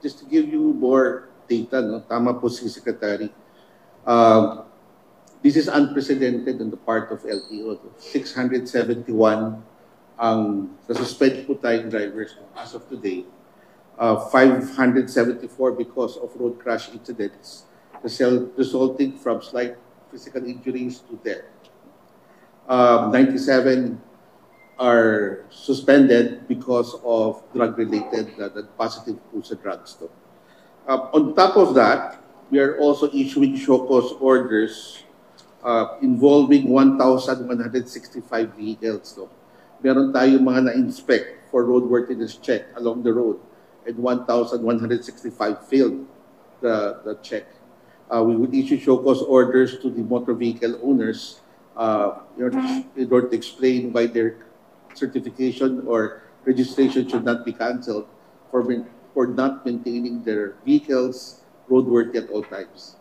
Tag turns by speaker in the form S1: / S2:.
S1: just to give you more data, no? Tama po si Secretary. Uh, this is unprecedented on the part of LTO. 671 ang nasuspend po tayong drivers as of today. 574 because of road crash incidents resulting from slight physical injuries to death. 97 are suspended because of drug-related positive po sa drugs. On top of that, we are also issuing show cause orders involving 1,165 vehicles. Meron tayong mga na-inspect for roadworthiness check along the road, and 1,165 failed the check. We would issue show cause orders to the motor vehicle owners in order to explain why their certification or registration should not be canceled for not maintaining their vehicles roadworthy at all times.